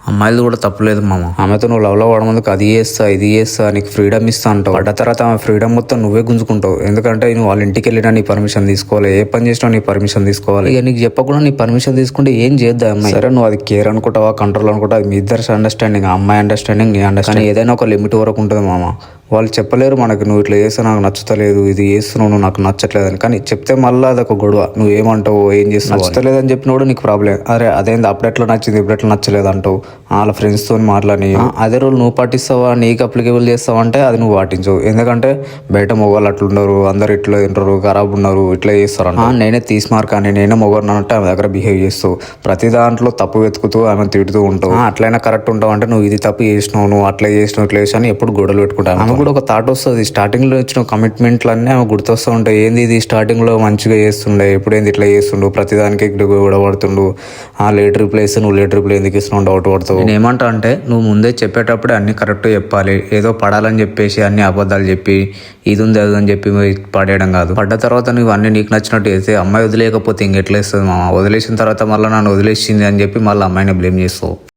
అమ్మాయిలు కూడా తప్పులేదు మామ. ఆమెతో నువ్వు లవ్ లో పడమందుకు అది చేస్తా ఇది చేస్తా నీకు ఫ్రీడమ్ ఇస్తా అంటావు. పడ్డ తర్వాత ఆమె ఫ్రీడమ్ మొత్తం నువ్వే గుంజుకుంటావు. ఎందుకంటే నువ్వు వాళ్ళ ఇంటికి వెళ్ళినా నీ పర్మిషన్ తీసుకోవాలి, ఏ పని చేసినా నీ పర్మిషన్ తీసుకోవాలి. ఇక నీకు చెప్పకుండా నీ పర్మిషన్ తీసుకుంటే ఏం చేద్దాం అమ్మాయి. సరే నువ్వు అది కేర్ అనుకుంటావా కంట్రోల్ అనుకుంటావా, అది మీ ఇద్దరు అండర్స్టాండింగ్, అమ్మాయి అండర్స్టాండింగ్ నీ అండర్స్టాండింగ్. ఏదైనా ఒక లిమిట్ వరకు ఉంటుంది మామ. వాళ్ళు చెప్పలేరు మనకు నువ్వు ఇట్లా చేస్తే నాకు నచ్చుతలేదు, ఇది చేస్తున్నావు నువ్వు నాకు నచ్చట్లేదు అని. కానీ చెప్తే మళ్ళీ అదొక గొడవ. నువ్వు ఏమంటావు, ఏం చేస్తావు, నచ్చలేదని చెప్పినప్పుడు నీకు ప్రాబ్లం. అరే అదేంది అప్పుడు ఎట్లా నచ్చింది ఇప్పుడు ఎట్లా నచ్చలేదు అంటావు. వాళ్ళ ఫ్రెండ్స్తో మాట్లాడి అదే రోజు నువ్వు పాటిస్తావా, నీకు అప్లికేబుల్ చేస్తావా అంటే అది నువ్వు పాటించవు. ఎందుకంటే బయట మొగోళ్ళు అట్లుండరు, అందరు ఇట్లా తింటారు, ఖరాబ్ ఉన్నారు, ఇట్లా చేస్తారు అంట. నేనే తీసిమార్ కానీ నేనే మొగోరు అంటే ఆమె దగ్గర బిహేవ్ చేస్తావు. ప్రతి దాంట్లో తప్పు వెతుకుతూ ఆమె తిడుతూ ఉంటావు. అట్లయినా కరెక్ట్ ఉంటావు అంటే నువ్వు ఇది తప్పు చేసినావు, నువ్వు అట్లా చేసినావు ఇట్లా చేసినా అని ఎప్పుడు గొడవలు పెట్టుకుంటాను. ఆమె కూడా ఒక థాట్ వస్తుంది. స్టార్టింగ్ లో ఇచ్చిన కమిట్మెంట్లు అన్నీ ఆమె గుర్తొస్తూ ఉంటాయి. ఏంది ఇది స్టార్టింగ్ లో మంచిగా చేస్తుండే, ఇప్పుడు ఏంది ఇట్లా చేస్తుండు, ప్రతిదానికి గొడవ పడుతుండు, లేట్ రిప్లై ఇస్తే నువ్వు లేట్ రిప్లై ఎందుకు ఇస్తున్నావు డౌట్ పడుతావు. నేను ఏమంటా అంటే నువ్వు ముందే చెప్పేటప్పుడే అన్ని కరెక్ట్ చెప్పాలి. ఏదో పడాలని చెప్పేసి అన్ని అబద్ధాలు చెప్పి ఇది ఉంది అది అని చెప్పి పడేయడం కాదు. పడ్డ తర్వాత నువ్వు అన్ని నీకు నచ్చినట్టు చేస్తే అమ్మాయి వదిలేయకపోతే ఇంకెట్లా ఇస్తుంది మామ. వదిలేసిన తర్వాత మళ్ళీ నన్ను వదిలేసింది అని చెప్పి మళ్ళీ అమ్మాయిని బ్లేమ్ చేస్తావు.